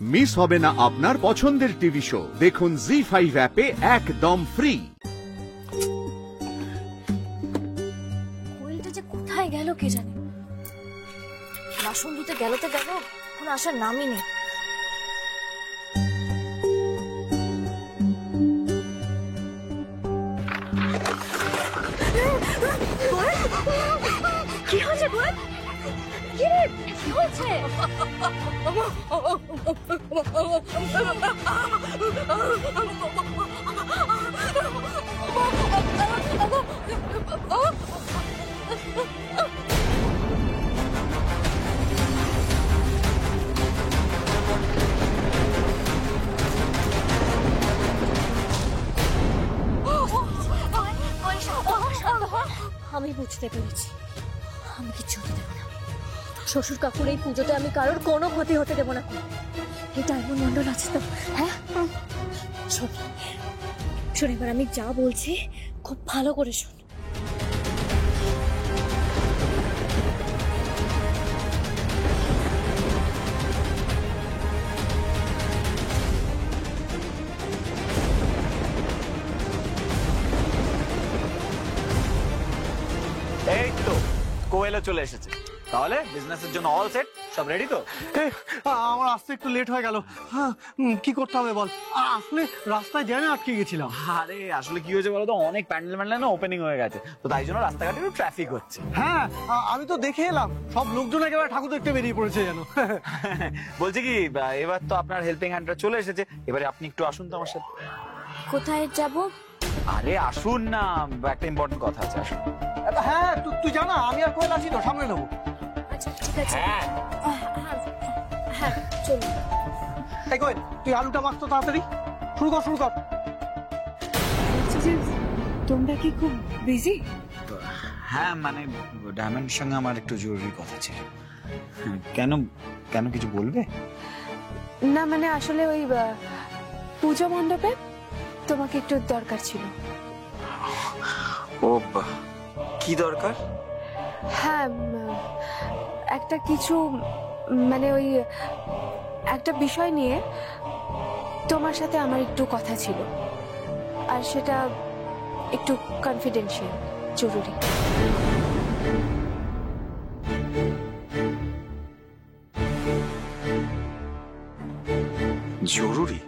Miss হবে না আপনার পছন্দের টিভি শো। দেখুন জি5 অ্যাপে একদম ফ্রি। কোয়েলটা যে কোথায় গেল কে জানে। বাসন ধুতে গেল তো গেল, এখন আসার নামই নেই। কি হয়েছে কোয়েল? কি রে, কি হয়েছে? আমি বুঝতে পেরেছি, আমি কিচ্ছু হতে দেবো না। শ্বশুর কাকুর এই পুজোতে আমি কারোর কোনো ক্ষতি হতে দেবো না। এই ডায়মন্ড মন্ডল আছে তো? হ্যাঁ শোন শোন, এবার আমি যা বলছি খুব ভালো করে শোন। এই তো কোয়েলও চলে এসেছে। তাহলে বিজনেসের জন্য অল সেট, সব রেডি তো? আমার আসতে একটু লেট হয়ে গেল। হ্যাঁ, কি করতে হবে বল? আসলে রাস্তায় জ্যামে আটকে গেছিলাম। আরে আসলে কি হয়েছে বলতো, অনেক প্যান্ডেল ম্যান্ডেল না ওপেনিং হয়ে গেছে, তো তাই জন্য রাস্তাঘাটে একটু ট্রাফিক হচ্ছে। হ্যাঁ, আমি তো দেখে এলাম সব লোকজন একেবারে ঠাকুর দেখতে বেরিয়ে পড়েছে যেন। বলছি কি, এবার তো আপনার হেল্পিং হ্যান্ডটা চলে এসেছে, এবারে আপনি একটু আসুন তো আমার সাথে। কোথায় যাব? আরে আসুন না, একটা ইম্পর্টেন্ট কথা আছে, আসুন। হ্যাঁ, তুই জানা আমি আর কোয়েল আছি তো, সামনে নেবো। আচ্ছা ঠিক আছে। হ্যাঁ হ্যাঁ চলুন। এই কোয়েল, তুই আলুটা মাখ তো তাড়াতাড়ি। শুরু কর, শুরু কর। তোমরা কি খুব বিজি? হ্যাঁ, মানে ডায়মন্ডের সঙ্গে আমার একটু জরুরি কথা ছিল। কেন কেন কিছু বলবে? না মানে আসলে ওই পূজা মণ্ডপে তোমাকে একটু দরকার ছিল। ও কি দরকার? হ্যাঁ, একটা কিছু মানে ওই একটা বিষয় নিয়ে তোমার সাথে আমার একটু কথা ছিল, আর সেটা একটু কনফিডেন্সিয়াল, জরুরি। জরুরি?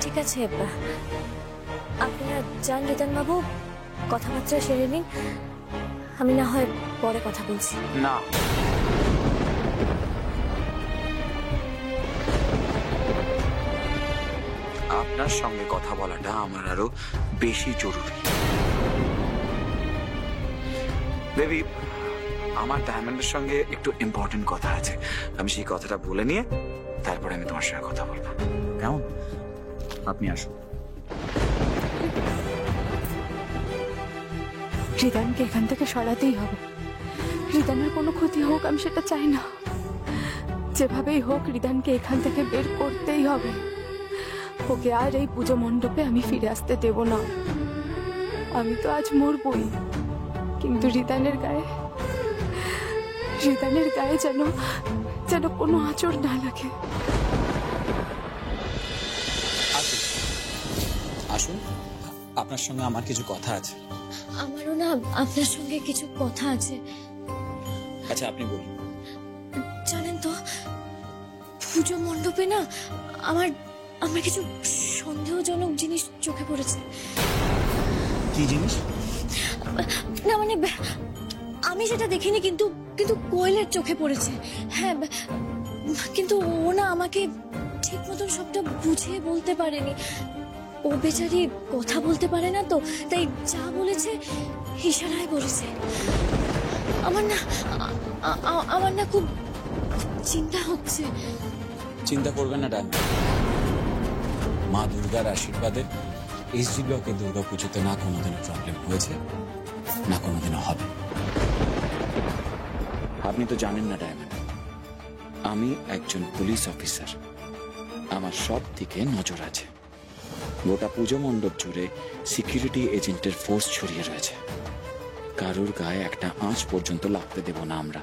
ঠিক আছে, আপনারা যান রিতান বাবু, কথাবার্তা সেরে নিন, আমি না হয় পরে কথা বলছি। না, আপনার সঙ্গে কথা বলাটা আমার আরো বেশি জরুরি। বেবি, আমার ডায়মন্ডের সঙ্গে একটু ইম্পর্টেন্ট কথা আছে, আমি সেই কথাটা বলে নিয়ে তারপরে আমি তোমার সঙ্গে কথা বলবো, কেমন? আপনি আসুন। রিদানকে এখান থেকে সরাতেই হবে। রিদানের কোনো ক্ষতি হোক আমি সেটা চাই না। যেভাবেই হোক রিদানকে এখান থেকে বের করতেই হবে। ওকে আর এই পুজো মণ্ডপে আমি ফিরে আসতে দেব না। আমি তো আজ মরবই, কিন্তু রিদানের গায়ে যেন যেন কোনো আঁচড় না লাগে। আসুন, আপনার সঙ্গে আমার কিছু কথা আছে। আমারও না আপনার সঙ্গে কিছু কথা আছে। আচ্ছা, আপনি বলুন। জানেন তো, পুজো মণ্ডপে না আমার কিছু সন্দেহজনক জিনিস চোখে পড়েছে। কি জিনিস? না মানে আমি সেটা দেখিনি, কিন্তু কোয়েলের চোখে পড়েছে। হ্যাঁ, কিন্তু ও না আমাকে ঠিক মতন সবটা বুঝিয়ে বলতে পারেনি। ও বেচারি কথা বলতে পারে না তো, তাই যা বলেছে ইশারায় বলেছে। আমার না খুব চিন্তা হচ্ছে। চিন্তা করবেন না ডায়মন্ড, মা দুর্গার আশীর্বাদে এসজি ব্লকে দুর্গা পুজোতে না কোনোদিনও প্রবলেম হয়েছে, না কোনোদিনও হবে। আপনি তো জানেন না ডায়মন্ড, আমি একজন পুলিশ অফিসার, আমার সব দিকে নজর আছে। গোটা পুজো মণ্ডপ জুড়ে সিকিউরিটি এজেন্টের ফোর্স ছড়িয়ে রয়েছে। কারুর গায়ে একটা আঁচ পর্যন্ত লাগতে দেব না আমরা।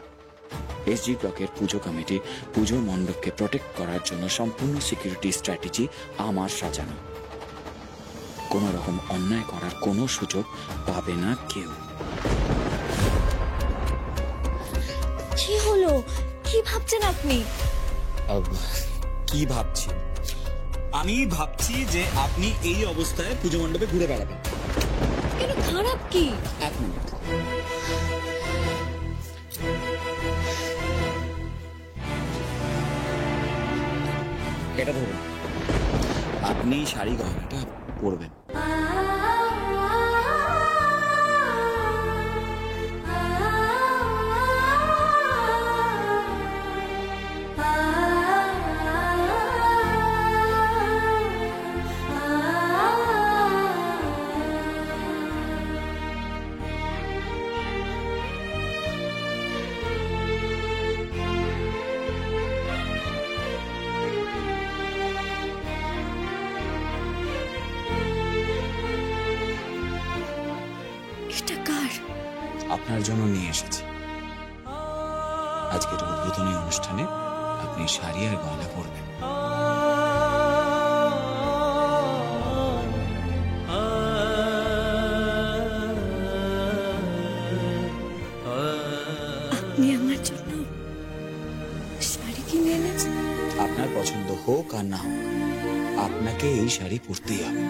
এসজি ব্লকের পুজো কমিটি পুজো মণ্ডপকে প্রোটেক্ট করার জন্য সম্পূর্ণ সিকিউরিটি স্ট্র্যাটেজি আমার সাজানো। কোনো রকম অন্যায় করার কোনো সুযোগ পাবে না কেউ। কি হলো? কি ভাবছেন আপনি? কি ভাবছি? আমি ভাবছি যে আপনি এই অবস্থায় পুজো মণ্ডপে ঘুরে বেড়াবেন। কেন, খারাপ কি? এক মিনিট। এটা ধরুন, আপনি শাড়ি গয়নাটা পরবেন। এটা কার? আপনার জন্য নিয়ে এসেছি। আজকের উদ্বোধনী অনুষ্ঠানে আপনি শাড়ি আর গয়না পরবেন। আপনি আমার জন্য শাড়ি কিনে এনেছেন? আপনার পছন্দ হোক আর না হোক, আপনাকে এই শাড়ি পরতেই হবে।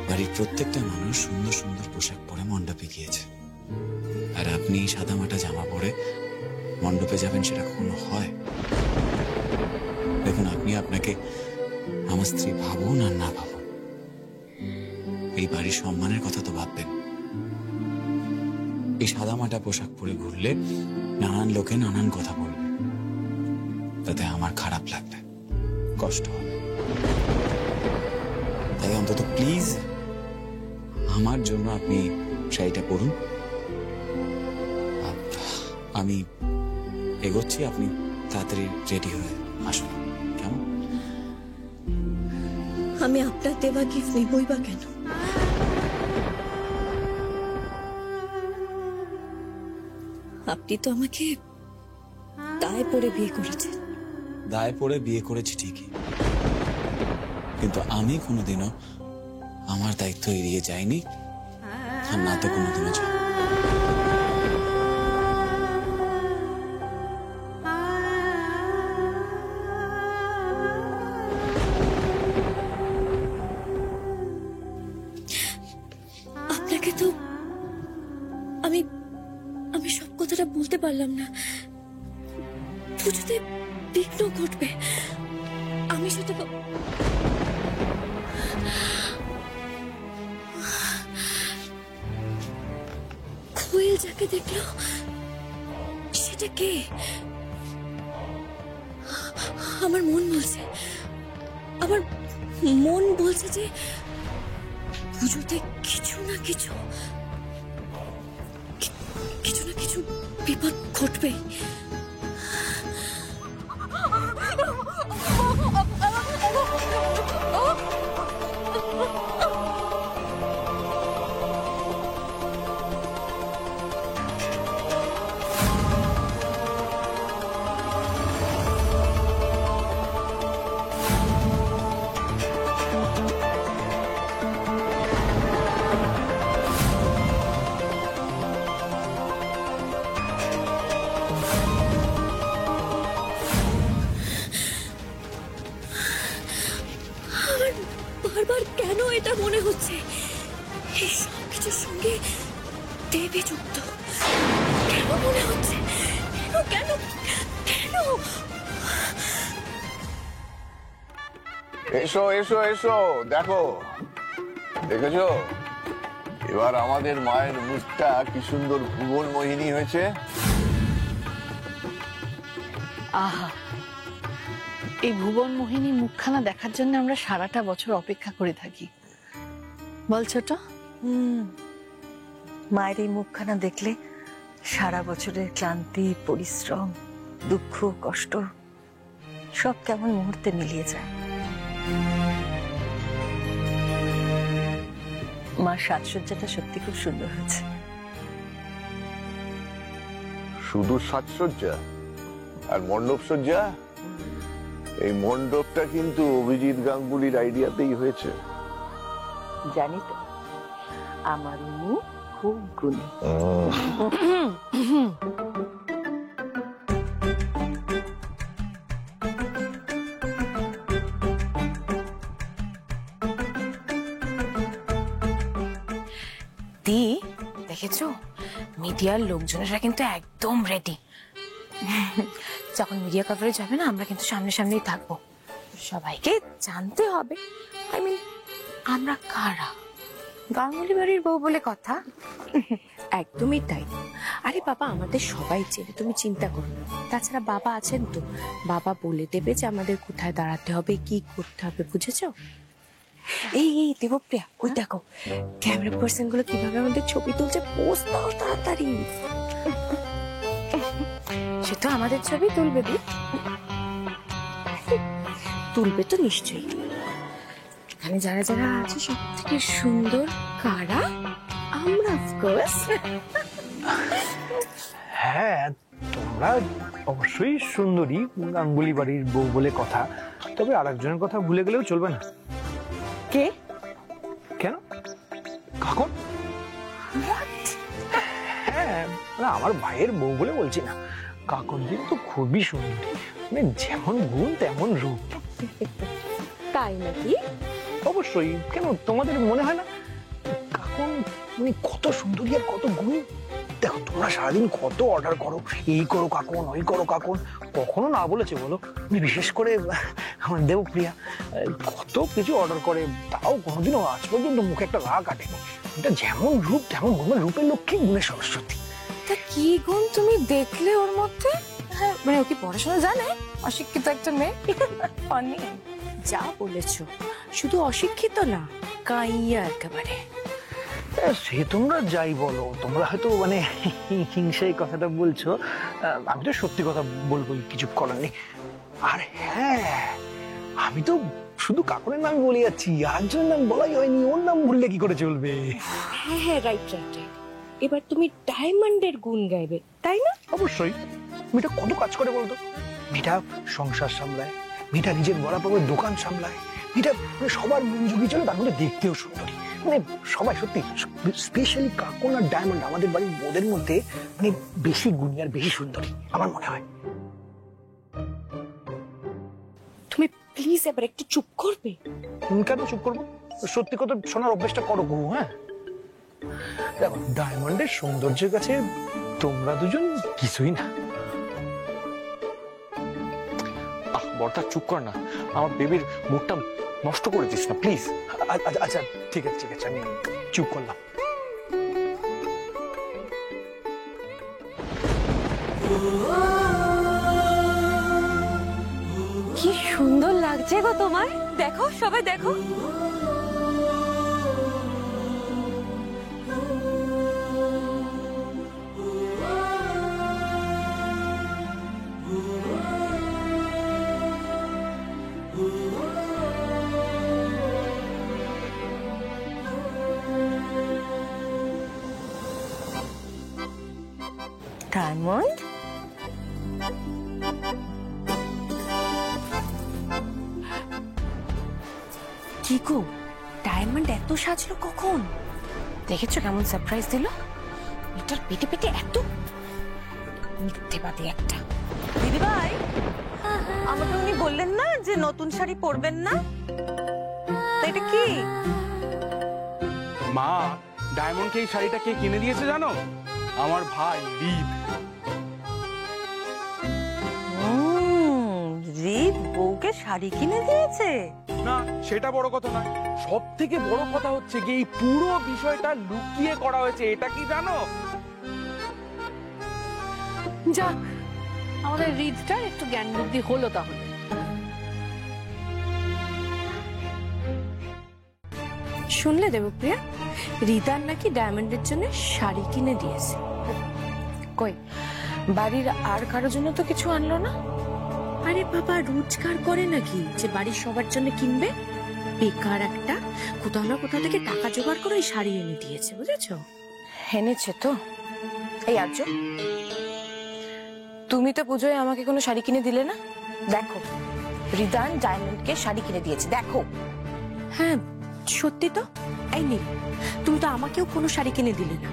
বাড়ির প্রত্যেকটা মানুষ সুন্দর সুন্দর পোশাক পরে মণ্ডপে গিয়েছে, আর আপনি সাদামাটা জামা পরে মণ্ডপে যাবেন, সেটা কখনো হয়? দেখুন, আপনি আপনাকে আমার স্ত্রী ভাবুন আর না ভাবুন, এই বাড়ির সম্মানের কথা তো ভাববেন। এই সাদামাটা পোশাক পরে ঘুরলে নানান লোকে নানান কথা বলবে, তাতে আমার খারাপ লাগবে, কষ্ট হবে। তাই অন্তত প্লিজ আমার জন্য আপনি শাড়িটা পরুন। আমি এগোচ্ছি, আপনি তাড়াতাড়ি রেডি হয়ে আসুন, কেমন? আমি আপনার দেওয়া গিফট নিবই বা কেন? আপনি তো আমাকে দায় পড়ে বিয়ে করেছেন। দায় পড়ে বিয়ে করেছি ঠিকই, কিন্তু আমি কোনোদিনও আমার দায়িত্ব এড়িয়ে যাইনি, আর না তো কোনোদিনও যাব। আপনাকে তো আমি আমি সব কথাটা বলতে পারলাম না। পুজোতে বিঘ্ন ঘটবে, আমি সেটা কোয়েল যাকে দেখলো সেটা কে? আমার মন বলছে যে পুজোতে কিছু না কিছু বিপদ ঘটবে। বারবার কেন এটা মনে হচ্ছে এই সব কিছুর সঙ্গে দেবী যুক্ত? কেন মনে হচ্ছে? কেন? এসো এসো এসো, দেখো, দেখেছো এবার আমাদের মায়ের মুখটা কি সুন্দর ভুবন মোহিনী হয়েছে। আহা, এই ভুবন মোহিনী মুখখানা দেখার জন্য আমরা সারাটা বছর অপেক্ষা করে থাকি, বল ছোট? মায়ের এই মুখখানা দেখলে সারা বছরের ক্লান্তি, পরিশ্রম, দুঃখ, কষ্ট সব কেমন মুহূর্তে মিলিয়ে যায়। মার সাজসজ্জাটা সত্যি খুব সুন্দর হয়েছে। শুধু সাজসজ্জা? আর মণ্ডপ সজ্জা, এই মণ্ডপটা কিন্তু অভিজিৎ গাঙ্গুলির আইডিয়াতেই হয়েছে। জানি তো, আমার মুখ খুব গুণী। দি, দেখেছো মিডিয়ার লোকজনেরা কিন্তু একদম রেডি। যখন মিডিয়া কভারেজ হবে না, আমরা কিন্তু সামনে সামনেই থাকবো। সবাইকে জানতে হবে আই মিন আমরা কারা। গাঙ্গুলি বাড়ির বউ বলে কথা। একদমই তাই। আরে বাবা, আমাদের সবাই চেনে, তুমি চিন্তা করো না। তাছাড়া বাবা আছেন তো, বাবা বলে দেবে যে আমাদের কোথায় দাঁড়াতে হবে, কি করতে হবে, বুঝেছো? এই এই দেবপ্রিয়া, ওই দেখো ক্যামেরা পার্সন গুলো কিভাবে আমাদের ছবি তুলছে। পোস্ট দাও তাড়াতাড়ি। সে তো আমাদের ছবি তুলবে, দি তুলবে তো নিশ্চয়ই। এখানে যারা যারা আছে সব থেকে সুন্দর কারা? আমরা অফকোর্স। হ্যাঁ, তোমরা অবশ্যই সুন্দরী, গাঙ্গুলি বাড়ির বউ বলে কথা। তবে আরেকজনের কথা ভুলে গেলেও চলবে না। কে? কেন? কাকন? হ্যাঁ, না আমার ভাইয়ের বউ বলে বলছি না। কাকন কিন্তু খুবই সুন্দরী, মানে যেমন গুণ তেমন রূপ। তাই নাকি? অবশ্যই। কেন, তোমাদের মনে হয় না কাকন মানে কত সুন্দরী আর কত গুণ? দেখো, তোমরা সারাদিন কত অর্ডার করো, এই করো কাকন, ওই করো কাকন, কখনো না বলেছে বলো? বিশেষ করে আমার দেবপ্রিয়া কত কিছু অর্ডার করে, তাও কোনোদিনও আজ পর্যন্ত মুখে একটা রাগ কাটেনি। এটা যেমন রূপ তেমন গুণ, মানে রূপের লক্ষ্মী, গুণের সরস্বতী। তা কি গুণ তুমি দেখলে ওর মধ্যে? হ্যাঁ, মানে ও কি পড়াশোনা জানে? অশিক্ষিত একটা মেয়ে। অনেক যা বলেছো, শুধু অশিক্ষিত না, কাইয়া একেবারে। সে তোমরা যাই বলো, তোমরা হয়তো মানে হিংসাই কথাটা বলছো, আমি তো সত্যি কথা বলবো, কিছু করার নেই। আর হ্যাঁ, আমি তো শুধু কাকনের নাম বলে যাচ্ছি, আরেকজনের নাম বলাই হয়নি। ওর নাম বললে কি করে চলবে? হ্যাঁ হ্যাঁ, রাইট রাইট রাইট। এবার তুমি ডায়মন্ডের গুণ গাইবে, তাই না? অবশ্যই। মেয়েটা কত কাজ করে বলতো? মেয়েটা সংসার সামলায়, মেয়েটা নিজের বরাবর দোকান সামলায়, মেয়েটা সবার মন জুগিয়ে চলে, তার মধ্যে দেখতেও সুন্দরী। মানে সবাই সত্যি, স্পেশালি কাকন আর ডায়মন্ড আমাদের বাড়ির বোদের মধ্যে মানে বেশি গুণী আর বেশি সুন্দরী আমার মনে হয়। তুমি প্লিজ এবার একটু চুপ করবে? কেন চুপ করবো? সত্যি কথা শোনার অভ্যেসটা করো গো। হ্যাঁ, দেখো, ডায়মন্ডের সৌন্দর্যের কাছে তোমরা দুজন কিছুই না। বড়টা চুপ কর না, আমার বেবির মুডটা নষ্ট করে দিস না প্লিজ। আচ্ছা ঠিক আছে ঠিক আছে, আমি চুপ করলাম। কি সুন্দর লাগছে গো তোমার, দেখো সবাই দেখো। ডায়মন্ড, কি গো, ডায়মন্ড এত সাজলো কখন? দেখেছো কেমন সারপ্রাইজ দিল? এটার পেটে পেটে এত মিথ্যেবাদী একটা। দিদি ভাই, আমাকে উনি বললেন না যে নতুন শাড়ি পরবেন না? তা এটা কি? মা, ডায়মন্ডকে এই শাড়িটা কে কিনে দিয়েছে জানো? আমার ভাই রিদ। রিদ বউকে শাড়ি কিনে দিয়েছে? না, সেটা বড় কথা নয়, সব থেকে বড় কথা হচ্ছে কি এই পুরো বিষয়টা লুকিয়ে করা হয়েছে, এটা কি জানো? যাক, আমাদের হৃদটার একটু জ্ঞান বুদ্ধি হলো তাহলে। শুনলে দেবপ্রিয়া, রিদার নাকি ডায়মন্ডের জন্য শাড়ি কিনে দিয়েছে। কই, বাড়ির আর কারোর জন্য তো কিছু আনলো না? আরে বাবা, রোজগার করে নাকি যে বাড়ির সবার জন্য কিনবে? বেকার একটা, কোথাও না কোথাও থেকে টাকা জোগাড় করে ওই শাড়ি এনে দিয়েছে, বুঝেছো? এনেছে তো। এই আর্য, তুমি তো পুজোয় আমাকে কোনো শাড়ি কিনে দিলে না। দেখো রিদান ডায়মন্ডকে শাড়ি কিনে দিয়েছে, দেখো। হ্যাঁ সত্যি তো। এই নীল, তুমি তো আমাকেও কোনো শাড়ি কিনে দিলে না।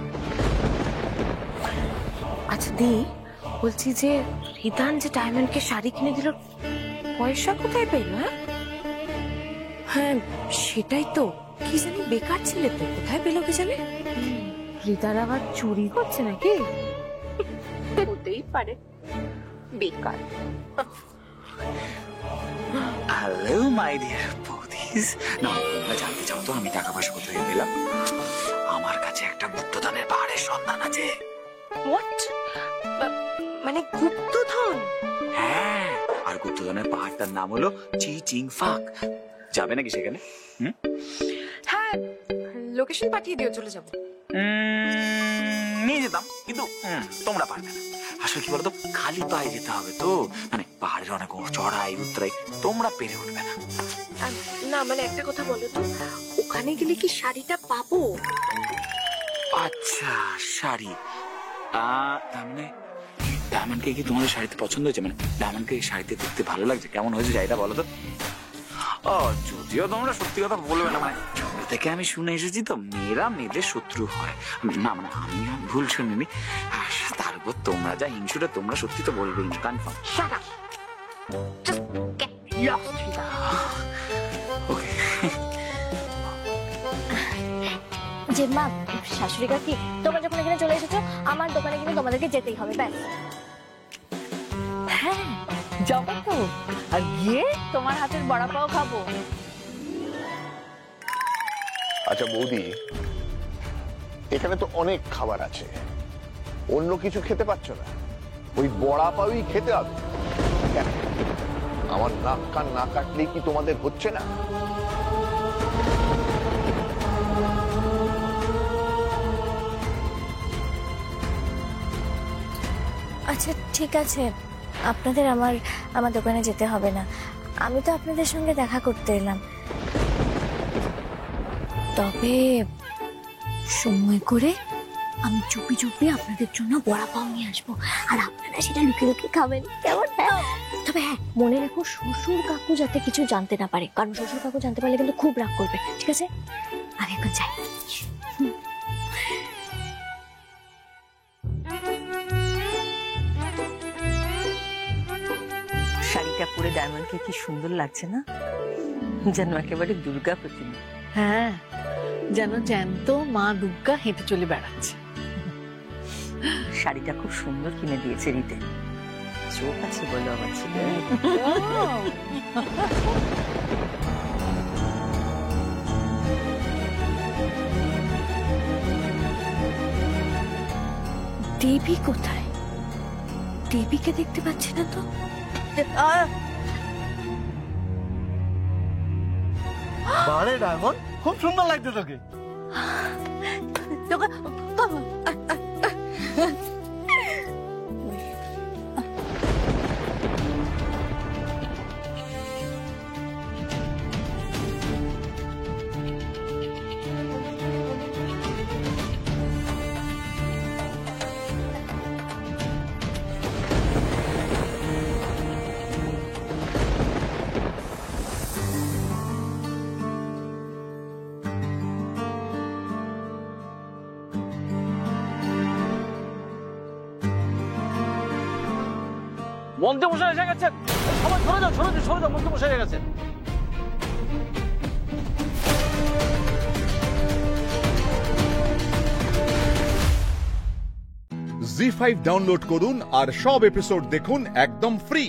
আচ্ছা দি, বলছি যে রিদান যে ডায়মন্ডকে শাড়ি কিনে দিল, পয়সা কোথায় পেল? হ্যাঁ সেটাই তো, কি জানি বেকার ছেলে তো, কোথায় পেলো কি জানে। রিদান আবার চুরি করছে নাকি? হতেই পারে, বেকার। হ্যালো মাই ডিয়ার বৌদিস, না তোমরা জানতে চাও তো আমি টাকা পয়সা কোথায় পেলাম? আমার কাছে একটা গুপ্তধনের পাহাড়ের সন্ধান আছে। হোয়াট? মানে গুপ্তধন? হ্যাঁ, আর গুপ্তধনের পাহাড়টার নাম হলো চি চিং ফাক। যাবে নাকি সেখানে? হ্যাঁ লোকেশন পাঠিয়ে দিও, চলে যাবো। নিয়ে যেতাম, কিন্তু তোমরা পারবে না। আসলে কি বলতো, খালি পায়ে যেতে হবে তো, মানে পাহাড়ের অনেক চড়াই উতরাই, তোমরা পেরে উঠবে না। না মানে একটা কথা বলো তো, ওখানে গেলে কি শাড়িটা পাবো? আচ্ছা শাড়ি, তার মানে ডায়মন্ডকে কি তোমাদের শাড়িতে পছন্দ হয়েছে? মানে ডায়মন্ডকে শাড়িতে দেখতে ভালো লাগছে? কেমন হয়েছে শাড়িটা বলো তো? ও যদিও তোমরা সত্যি কথা বলবে না, মানে ছোট থেকে আমি শুনে এসেছি তো, মেয়েরা মেয়েদের শত্রু হয়। না মানে আমি ভুল শুনিনি। তার উপর তোমরা যা হিংসুটা, তোমরা সত্যি তো বলবে কনফার্ম। ওকে। যে মা, শাশুড়ি কাকি, তোমরা যখন এখানে চলে এসেছো, আমার দোকানে কিন্তু তোমাদেরকে যেতেই হবে, ব্যাস। হ্যাঁ যাবো তো, আর গিয়ে তোমার হাতের বড়া পাও খাবো। আচ্ছা বৌদি, এখানে তো অনেক খাবার আছে, অন্য কিছু খেতে পাচ্ছ না? ওই বড়া পাউই খেতে হবে কেন? আমার নাক কান না কাটলে কি তোমাদের হচ্ছে না? আচ্ছা ঠিক আছে, আপনাদের আমার দোকানে যেতে হবে না। আমি তো আপনাদের সঙ্গে দেখা করতে এলাম। তবে সময় করে আমি চুপি চুপি আপনাদের জন্য বড়া পাও নিয়ে আসবো, আর আপনারা সেটা লুকিয়ে লুকিয়ে খাবেন, কেমন? তবে হ্যাঁ, মনে রেখো শ্বশুর কাকু যাতে কিছু জানতে না পারে, কারণ শ্বশুর কাকু জানতে পারলে কিন্তু খুব রাগ করবে, ঠিক আছে? আমি এখন যাই। শাড়িটা পরে ডায়মন্ডকে কি সুন্দর লাগছে না? যেন একেবারে দুর্গা প্রতিমা। হ্যাঁ, যেন জ্যান্ত মা দুর্গা হেঁটে চলে বেড়াচ্ছে। শাড়িটা খুব সুন্দর কিনে দিয়েছে রিতে, চোখ আছে বলো আমার ছেলে। দেবী কোথায়? দেবীকে দেখতে পাচ্ছি না তো। বারে ডায়মন্ড, খুব সুন্দর লাগছে তোকে। মন্ত্রীমশাই এসে গেছেন, সবাই সরে যাও, সরে যাও, সরে যাও, মন্ত্রীমশাই এসে গেছেন। জি5 ডাউনলোড করুন আর সব এপিসোড দেখুন একদম ফ্রি।